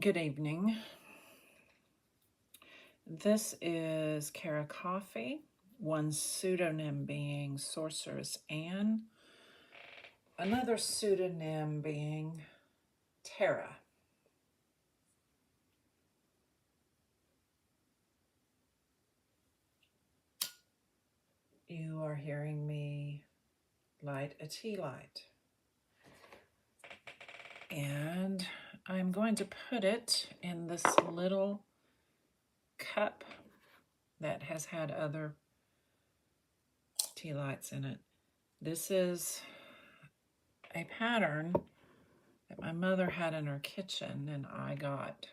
Good evening. This is Beaty-Coffey, one pseudonym being Sorceress Anne, another pseudonym being Tara. You are hearing me light a tea light. And I'm going to put it in this little cup that has had other tea lights in it. This is a pattern that my mother had in her kitchen, and I got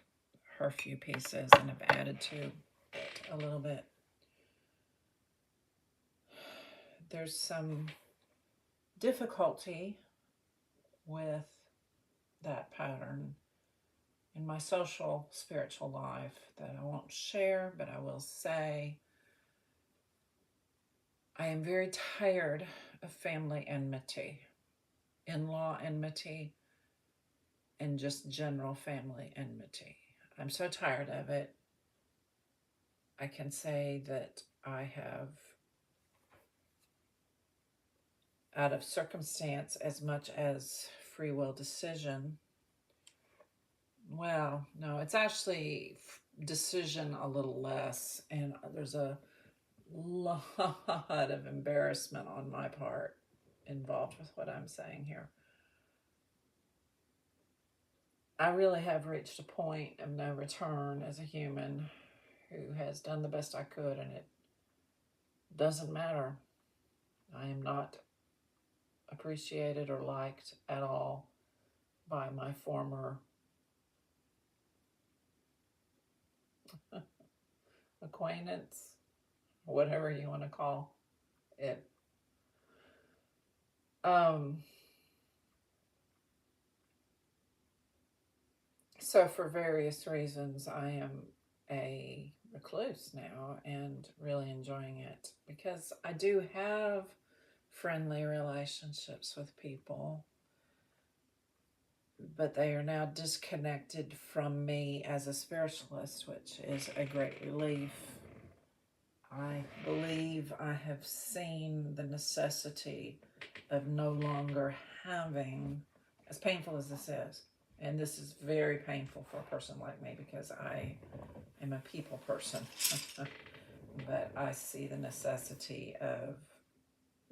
her few pieces and have added to it a little bit. There's some difficulty with that pattern in my social spiritual life that I won't share, but I will say I am very tired of family enmity, in-law enmity, and just general family enmity. I'm so tired of it. I can say that I have, out of circumstance as much as free will decision, well, no, it's actually decision a little less, and there's a lot of embarrassment on my part involved with what I'm saying here. I really have reached a point of no return as a human who has done the best I could, and it doesn't matter. I am not appreciated or liked at all by my former acquaintance, whatever you want to call it. So for various reasons, I am a recluse now and really enjoying it because I do have friendly relationships with people, but they are now disconnected from me as a spiritualist, which is a great relief. I believe I have seen the necessity of no longer having, as painful as this is, and this is very painful for a person like me because I am a people person, but I see the necessity of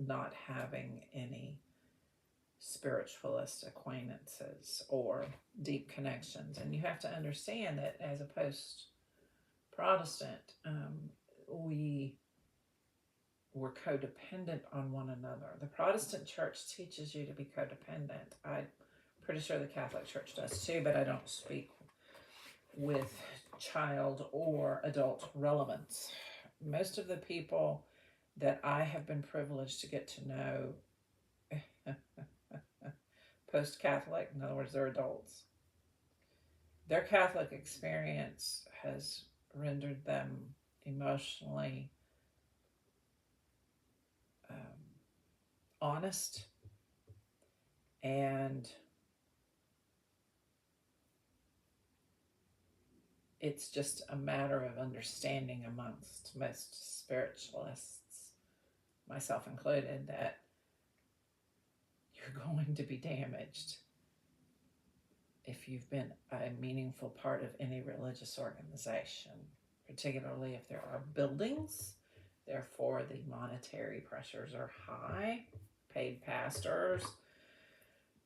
not having any spiritualist acquaintances or deep connections. And you have to understand that as a post-Protestant, we were codependent on one another. The Protestant church teaches you to be codependent. I'm pretty sure the Catholic Church does too, but I don't speak with child or adult relevance. Most of the people that I have been privileged to get to know post-Catholic, in other words, they're adults, their Catholic experience has rendered them emotionally honest, and it's just a matter of understanding amongst most spiritualists, myself included, that you're going to be damaged if you've been a meaningful part of any religious organization, particularly if there are buildings. Therefore, the monetary pressures are high, paid pastors.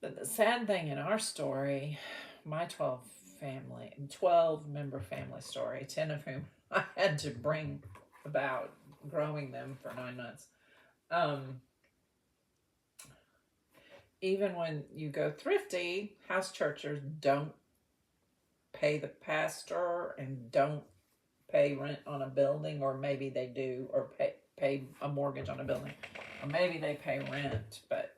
But the sad thing in our story, my 12-member family story, 10 of whom I had to bring about, growing them for 9 months. Even when you go thrifty, house churches don't pay the pastor and don't pay rent on a building, or maybe they do, or pay a mortgage on a building, or maybe they pay rent, but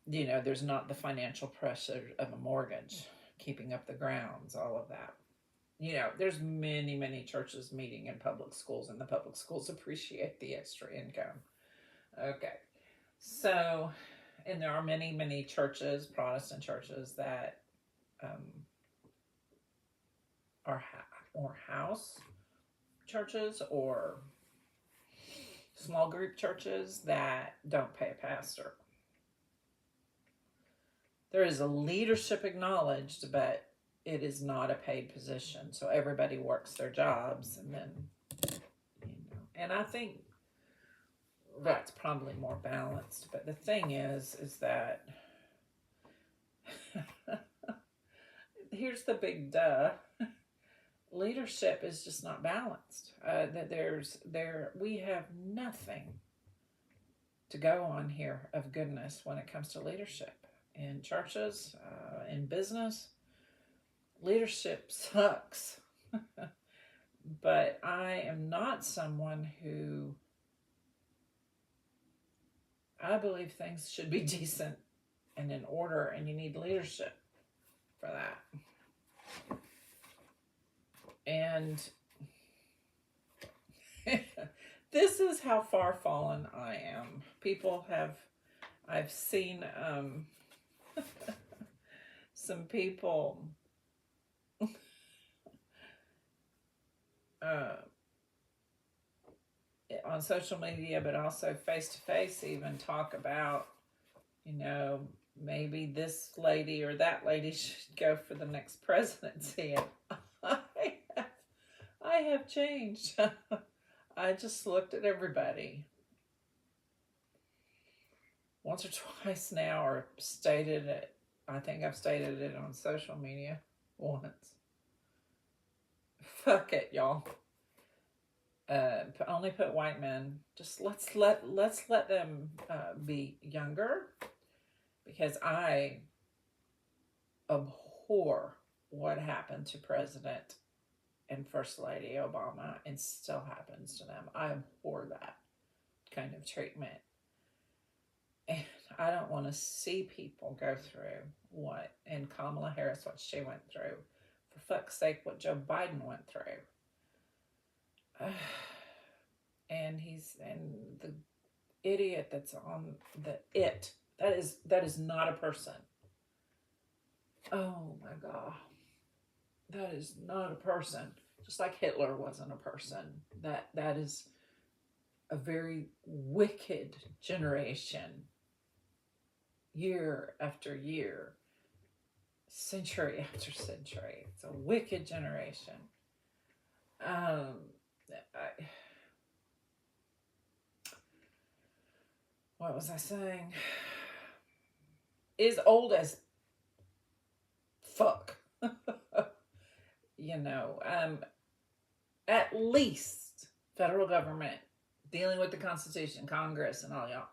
you know, there's not the financial pressure of a mortgage, keeping up the grounds, all of that. You know, there's many churches meeting in public schools, and the public schools appreciate the extra income. Okay, so, and there are many churches, Protestant churches, that or house churches or small group churches that don't pay a pastor. There is a leadership acknowledged, but it is not a paid position. So everybody works their jobs, and then, and I think that's probably more balanced. But the thing is that here's the big duh. Leadership is just not balanced. We have nothing to go on here of goodness when it comes to leadership in churches, in business. Leadership sucks. But I am not someone who, I believe things should be decent and in order, and you need leadership for that. And this is how far fallen I am. I've seen some people on social media, but also face to face, even talk about, maybe this lady or that lady should go for the next presidency. And I have changed. I just looked at everybody once or twice now, or stated it. I think I've stated it on social media once. Fuck it, y'all. Only put white men. Just let's let them be younger, because I abhor what happened to President and First Lady Obama, and still happens to them. I abhor that kind of treatment. And I don't want to see people go through and Kamala Harris, what she went through. For fuck's sake, what Joe Biden went through. And the idiot that's on that is not a person. Oh my God. That is not a person. Just like Hitler wasn't a person. That is a very wicked generation. Year after year. Century after century. It's a wicked generation. What was I saying? Is old as fuck. At least federal government dealing with the Constitution, Congress, and all y'all.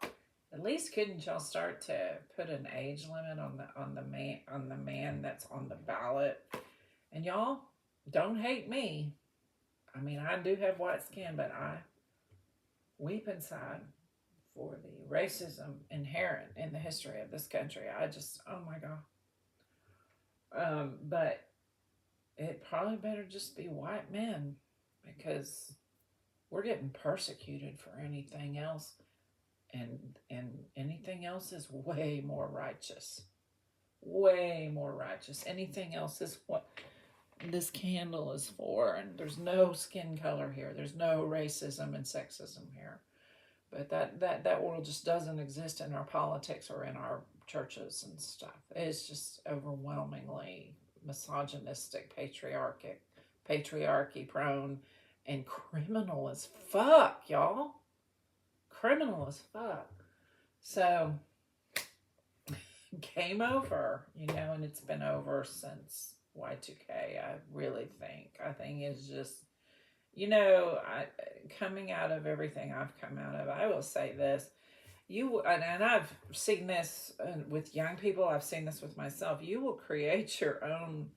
At least couldn't y'all start to put an age limit on the man that's on the ballot? And y'all, don't hate me. I mean, I do have white skin, but I weep inside for the racism inherent in the history of this country. I just, oh my God. But it probably better just be white men, because we're getting persecuted for anything else. And anything else is way more righteous. Way more righteous. Anything else is what this candle is for. And there's no skin color here. There's no racism and sexism here. But that world just doesn't exist in our politics or in our churches and stuff. It's just overwhelmingly misogynistic, patriarchy prone, and criminal as fuck, y'all. Criminal as fuck. So, game over, and it's been over since Y2K, I really think. I think it's just, coming out of everything I've come out of, I will say this, and I've seen this with young people, I've seen this with myself, you will create your own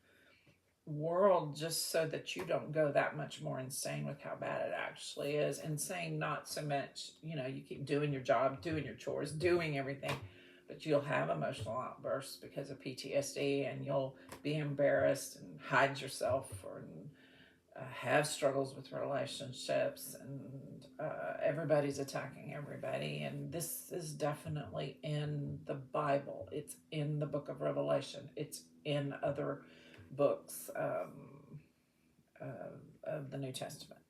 world just so that you don't go that much more insane with how bad it actually is. Insane, not so much, you keep doing your job, doing your chores, doing everything, but you'll have emotional outbursts because of PTSD, and you'll be embarrassed and hide yourself, or have struggles with relationships, and everybody's attacking everybody. And this is definitely in the Bible. It's in the book of Revelation. It's in other books. of the New Testament.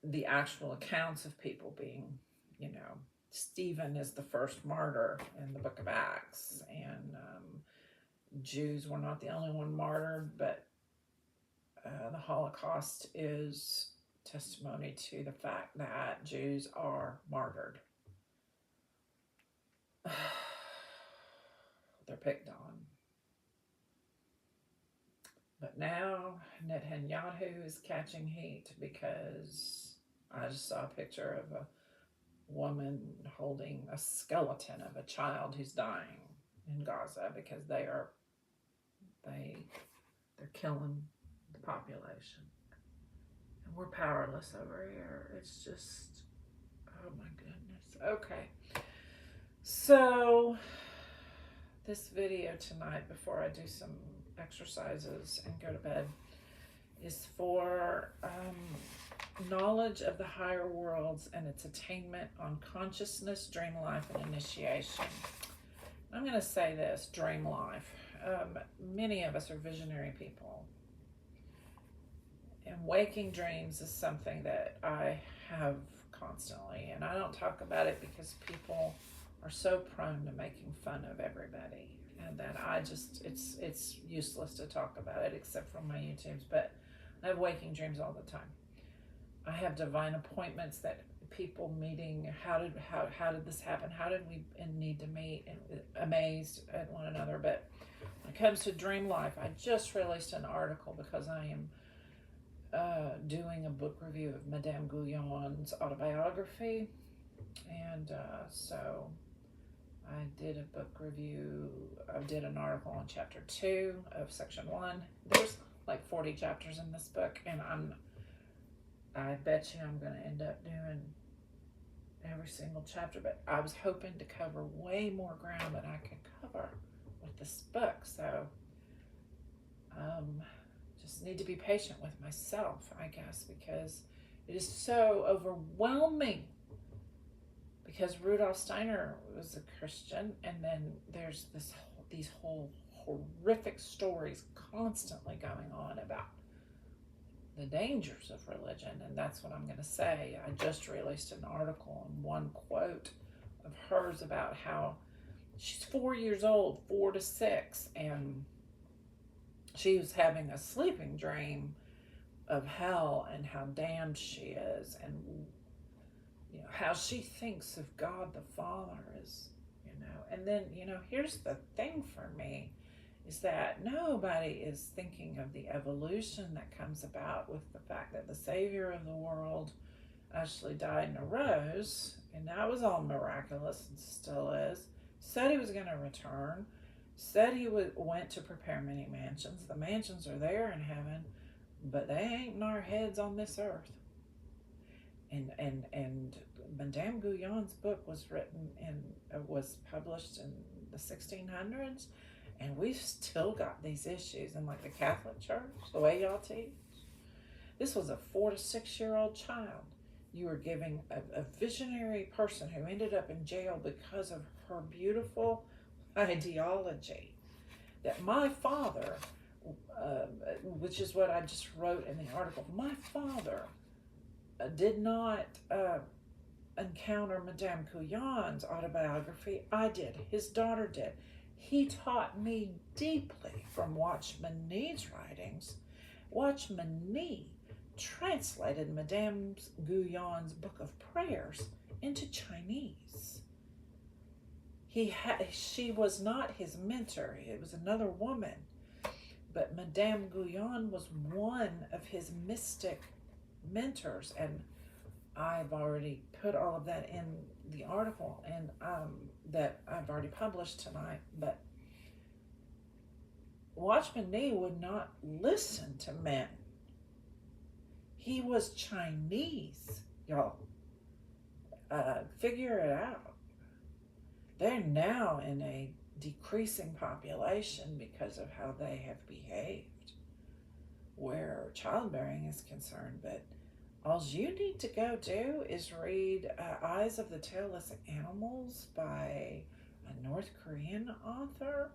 The actual accounts of people being, Stephen is the first martyr in the book of Acts, and Jews were not the only one martyred, but the Holocaust is testimony to the fact that Jews are martyred. They're picked on. But now Netanyahu is catching heat because I just saw a picture of a woman holding a skeleton of a child who's dying in Gaza because they're killing the population. And we're powerless over here. It's just, oh my goodness. Okay. So this video tonight, before I do some exercises and go to bed, is for knowledge of the higher worlds and its attainment on consciousness, dream life, and initiation. I'm going to say this, dream life. Many of us are visionary people. And waking dreams is something that I have constantly. And I don't talk about it because people are so prone to making fun of everybody. And that it's useless to talk about it except from my YouTubes. But I have waking dreams all the time. I have divine appointments that people meeting. How did this happen? How did we need to meet? And amazed at one another. But when it comes to dream life, I just released an article because I am doing a book review of Madame Guyon's autobiography, and so I did a book review. I did an article on chapter 2 of section 1. There's like 40 chapters in this book, and I bet you I'm going to end up doing every single chapter, but I was hoping to cover way more ground than I could cover with this book, so just need to be patient with myself, I guess, because it is so overwhelming. Because Rudolf Steiner was a Christian, and then there's these whole horrific stories constantly going on about the dangers of religion, and that's what I'm going to say. I just released an article and one quote of hers about how she's 4 years old, 4 to 6, and she was having a sleeping dream of hell and how damned she is, and how she thinks of God the Father is, and then, here's the thing for me, is that nobody is thinking of the evolution that comes about with the fact that the Savior of the world actually died and arose, and that was all miraculous and still is, said he was going to return, said he went to prepare many mansions. The mansions are there in heaven, but they ain't in our heads on this earth. And Madame Guyon's book was published in the 1600s, and we've still got these issues. And like the Catholic Church, the way y'all teach, this was a 4 to 6 year old child. You were giving a visionary person who ended up in jail because of her beautiful ideology. That my father, which is what I just wrote in the article, my father did not encounter Madame Guyon's autobiography. I did. His daughter did. He taught me deeply from Watchman Nee's writings. Watchman Nee translated Madame Guyon's Book of Prayers into Chinese. She was not his mentor. It was another woman. But Madame Guyon was one of his mystic mentors, and I've already put all of that in the article, and that I've already published tonight. But Watchman Nee would not listen to men. He was Chinese, y'all. Figure it out. They're now in a decreasing population because of how they have behaved, where childbearing is concerned. But all you need to go do is read Eyes of the Tailless Animals by a North Korean author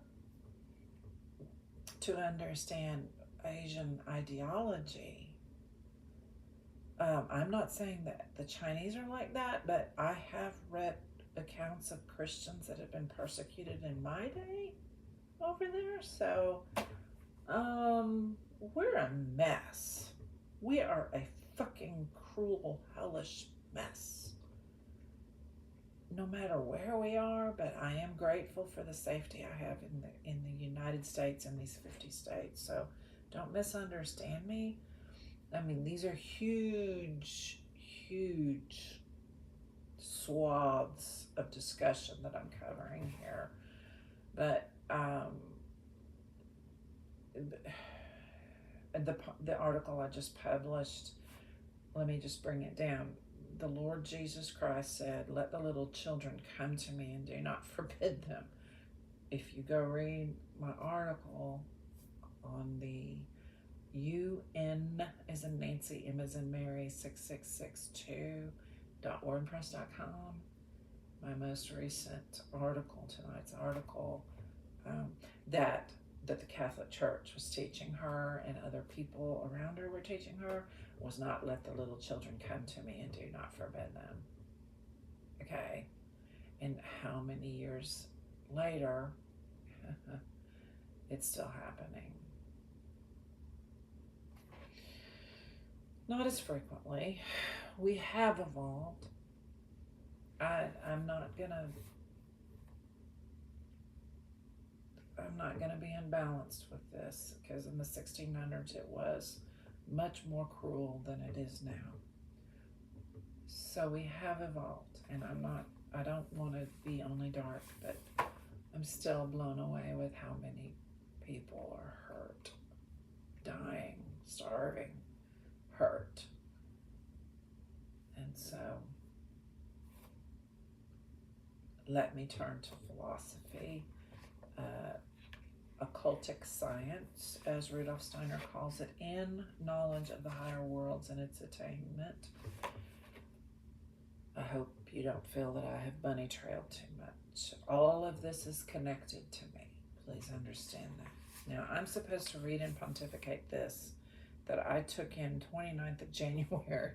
to understand Asian ideology. I'm not saying that the Chinese are like that, but I have read accounts of Christians that have been persecuted in my day over there. So, we're a mess. We are a fucking cruel, hellish mess. No matter where we are, but I am grateful for the safety I have in the United States and these 50 states. So don't misunderstand me. I mean, these are huge, huge swaths of discussion that I'm covering here. But the article I just published, let me just bring it down. The Lord Jesus Christ said, "Let the little children come to me and do not forbid them." If you go read my article on the UN as in Nancy, M as in Mary, 6662.wordpress.com, my most recent article, tonight's article, that the Catholic Church was teaching her and other people around her were teaching her was not let the little children come to me and do not forbid them. Okay? And how many years later, it's still happening. Not as frequently. We have evolved. I'm not gonna be unbalanced with this, because in the 1600s it was much more cruel than it is now. So we have evolved, and I don't want to be only dark, but I'm still blown away with how many people are hurt, dying, starving, hurt. And so let me turn to philosophy. Occultic science, as Rudolf Steiner calls it, in knowledge of the higher worlds and its attainment. I hope you don't feel that I have bunny trailed too much. All of this is connected to me. Please understand that. Now, I'm supposed to read and pontificate this that I took in 29th of January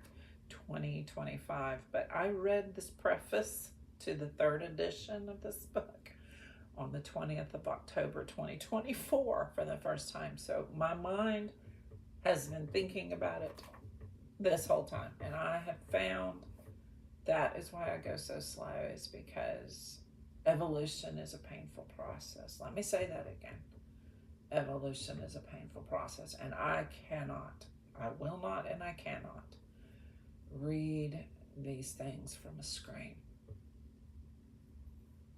2025, but I read this preface to the 3rd edition of this book on the 20th of October 2024 for the first time. So my mind has been thinking about it this whole time, and I have found that is why I go so slow, is because evolution is a painful process. Let me say that again. Evolution is a painful process, and I will not, and I cannot read these things from a screen,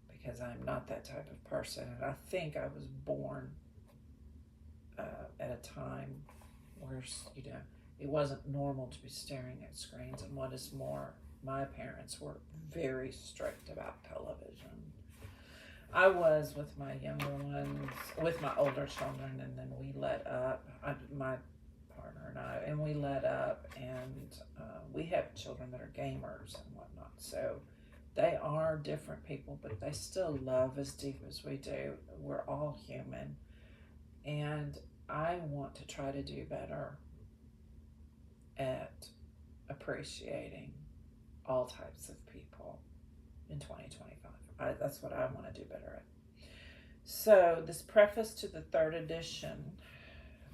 because I'm not that type of person. And I think I was born at a time where, it wasn't normal to be staring at screens. And what is more, my parents were very strict about television. I was with my younger ones, with my older children, and then we let up, my partner and I, and we let up, and we have children that are gamers and whatnot. So they are different people, but they still love as deep as we do. We're all human. And I want to try to do better at appreciating all types of people in 2025. That's what I want to do better at. So this preface to the 3rd edition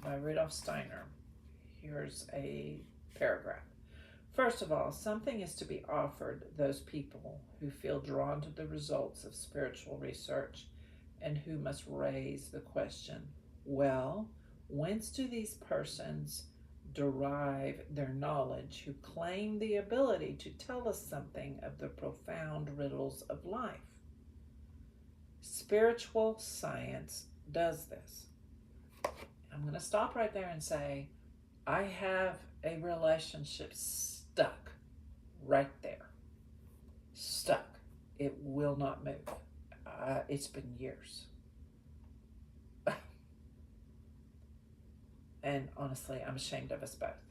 by Rudolf Steiner. Here's a paragraph. First of all, something is to be offered those people who feel drawn to the results of spiritual research and who must raise the question, well, whence do these persons derive their knowledge who claim the ability to tell us something of the profound riddles of life? Spiritual science does this. I'm going to stop right there and say, I have a relationship stuck right there. Stuck. It will not move. It's been years. And honestly, I'm ashamed of us both.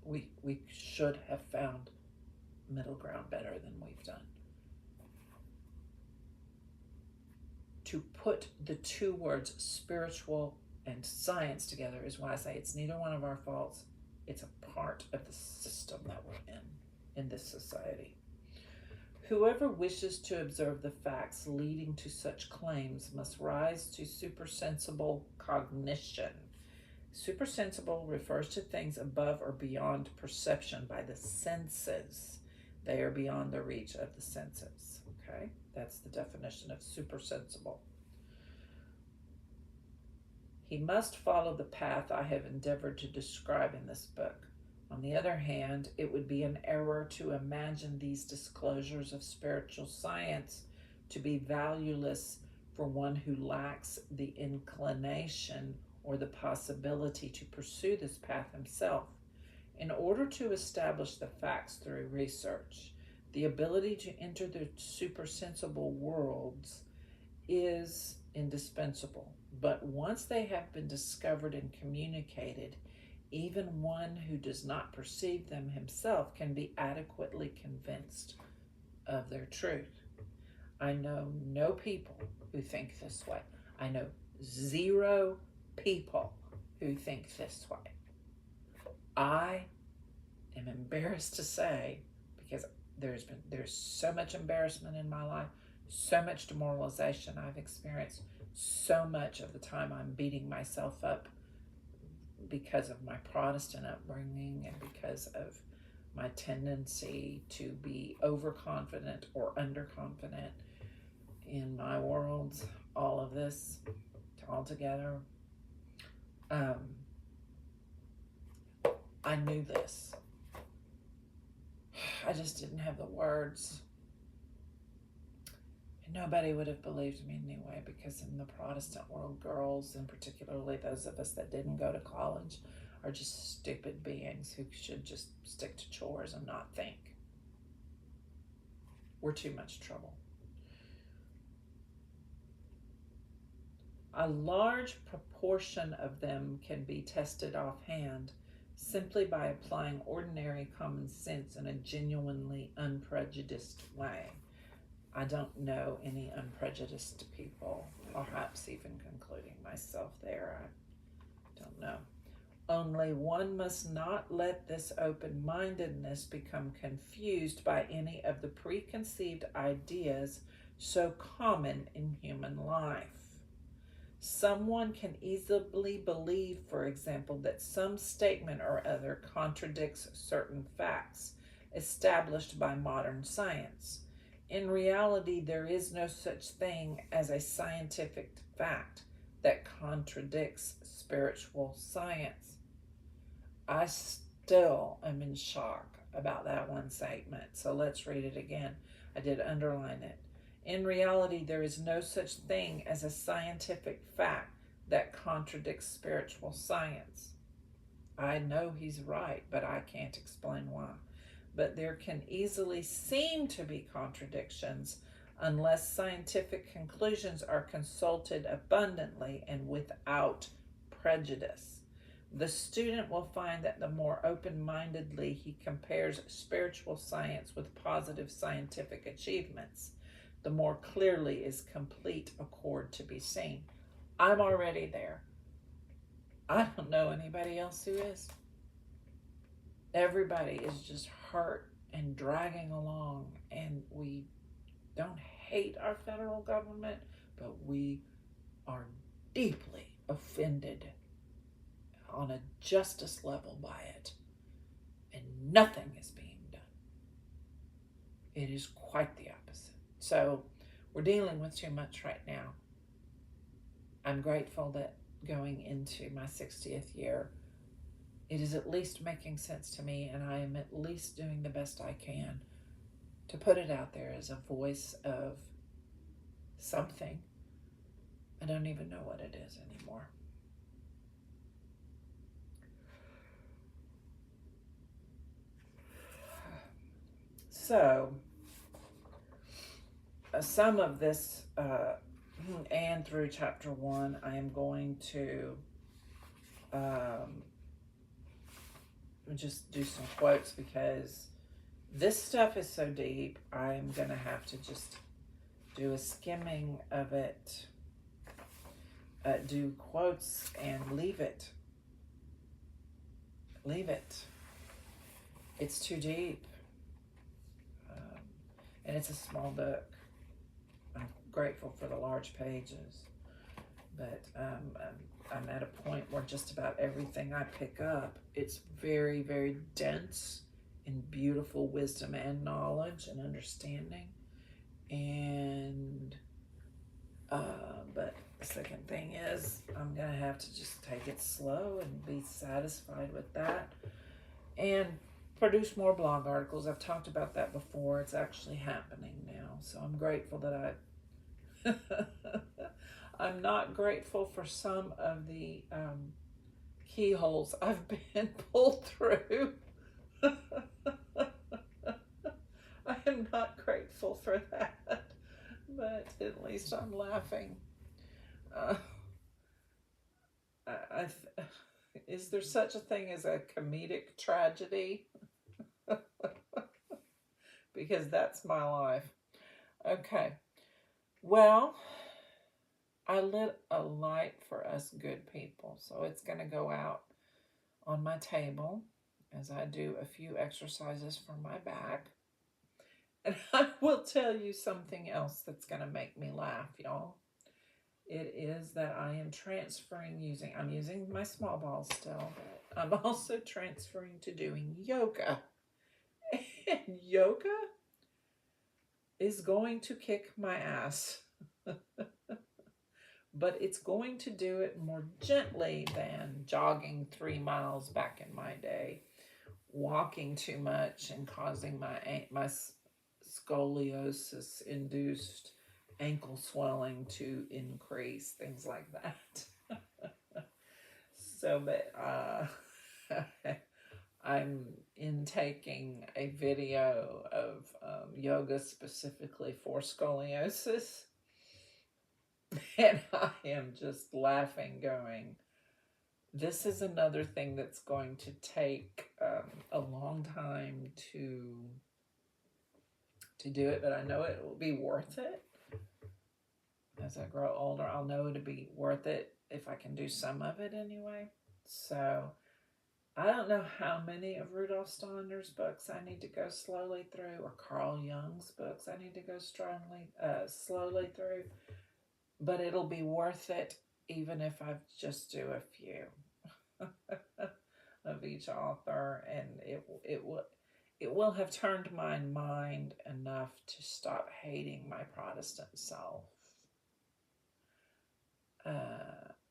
We should have found middle ground better than we've done. To put the two words spiritual and science together is why I say it's neither one of our faults. It's a part of the system that we're in this society. Whoever wishes to observe the facts leading to such claims must rise to supersensible cognition. Supersensible refers to things above or beyond perception by the senses. They are beyond the reach of the senses. Okay, that's the definition of supersensible. He must follow the path I have endeavored to describe in this book. On the other hand, it would be an error to imagine these disclosures of spiritual science to be valueless for one who lacks the inclination or the possibility to pursue this path himself. In order to establish the facts through research, the ability to enter the supersensible worlds is indispensable. But once they have been discovered and communicated, even one who does not perceive them himself can be adequately convinced of their truth. I know no people who think this way. I know 0 people who think this way. I am embarrassed to say, because there's so much embarrassment in my life, so much demoralization I've experienced, so much of the time I'm beating myself up because of my Protestant upbringing and because of my tendency to be overconfident or underconfident in my world, all of this all together. I knew this. I just didn't have the words. And nobody would have believed me anyway, because in the Protestant world, girls, and particularly those of us that didn't go to college, are just stupid beings who should just stick to chores and not think. We're too much trouble. A large proportion of them can be tested offhand simply by applying ordinary common sense in a genuinely unprejudiced way. I don't know any unprejudiced people, perhaps even concluding myself there. I don't know. Only one must not let this open-mindedness become confused by any of the preconceived ideas so common in human life. Someone can easily believe, for example, that some statement or other contradicts certain facts established by modern science. In reality, there is no such thing as a scientific fact that contradicts spiritual science. I still am in shock about that one statement, so let's read it again. I did underline it. In reality, there is no such thing as a scientific fact that contradicts spiritual science. I know he's right, but I can't explain why. But there can easily seem to be contradictions unless scientific conclusions are consulted abundantly and without prejudice. The student will find that the more open-mindedly he compares spiritual science with positive scientific achievements, the more clearly is complete accord to be seen. I'm already there. I don't know anybody else who is. Everybody is just hurt and dragging along, and we don't hate our federal government, but we are deeply offended on a justice level by it, and nothing is being done. It is quite the opposite. So we're dealing with too much right now. I'm grateful that going into my 60th year, it is at least making sense to me, and I am at least doing the best I can to put it out there as a voice of something. I don't even know what it is anymore. So, some of this, and through chapter 1, I am going to just do some quotes, because this stuff is so deep. I'm going to have to just do a skimming of it. do quotes and leave it. Leave it. It's too deep. And it's a small book. I'm grateful for the large pages. But I'm at a point where just about everything I pick up, it's very, very dense in beautiful wisdom and knowledge and understanding. And but the second thing is I'm gonna have to just take it slow and be satisfied with that and produce more blog articles. I've talked about that before. It's actually happening now, so I'm grateful that I'm not grateful for some of the keyholes I've been pulled through. I am not grateful for that, but at least I'm laughing. Is there such a thing as a comedic tragedy? Because that's my life. Okay. Well, I lit a light for us good people, so it's going to go out on my table as I do a few exercises for my back. And I will tell you something else that's going to make me laugh, y'all. It is that I am transferring I'm using my small ball still, but I'm also transferring to doing yoga. And yoga is going to kick my ass. But it's going to do it more gently than jogging 3 miles back in my day, walking too much and causing my scoliosis-induced ankle swelling to increase, things like that. So, but I'm intaking a video of yoga specifically for scoliosis. And I am just laughing, going, this is another thing that's going to take a long time to do it, but I know it will be worth it. As I grow older, I'll know it'll be worth it if I can do some of it anyway. So I don't know how many of Rudolf Steiner's books I need to go slowly through, or Carl Jung's books I need to go slowly through. But it'll be worth it, even if I just do a few of each author, and it will have turned my mind enough to stop hating my Protestant self.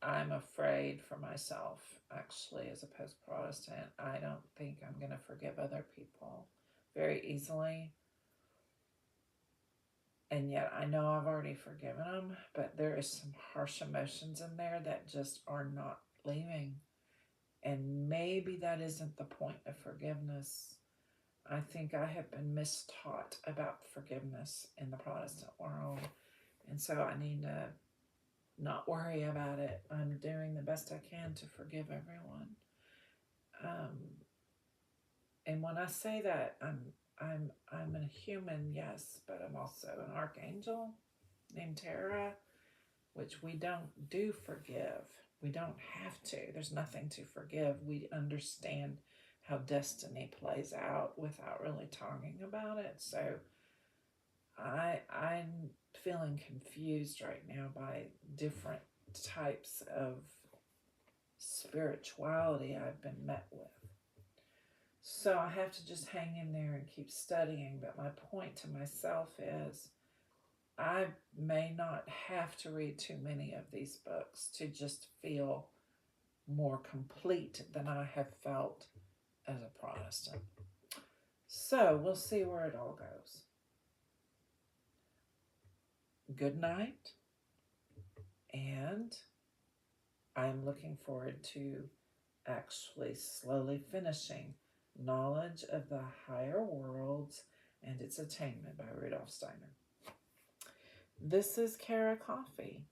I'm afraid for myself, actually, as a post-Protestant. I don't think I'm going to forgive other people very easily. And yet I know I've already forgiven them, but there is some harsh emotions in there that just are not leaving. And maybe that isn't the point of forgiveness. I think I have been mistaught about forgiveness in the Protestant world. And so I need to not worry about it. I'm doing the best I can to forgive everyone. And when I say that, I'm a human, yes, but I'm also an archangel named Tara, which we don't do forgive. We don't have to. There's nothing to forgive. We understand how destiny plays out without really talking about it. So I'm feeling confused right now by different types of spirituality I've been met with. So I have to just hang in there and keep studying. But my point to myself is I may not have to read too many of these books to just feel more complete than I have felt as a Protestant. So we'll see where it all goes. Good night. And I'm looking forward to actually slowly finishing Knowledge of the Higher Worlds and Its Attainment by Rudolf Steiner. This is Beaty-Coffey.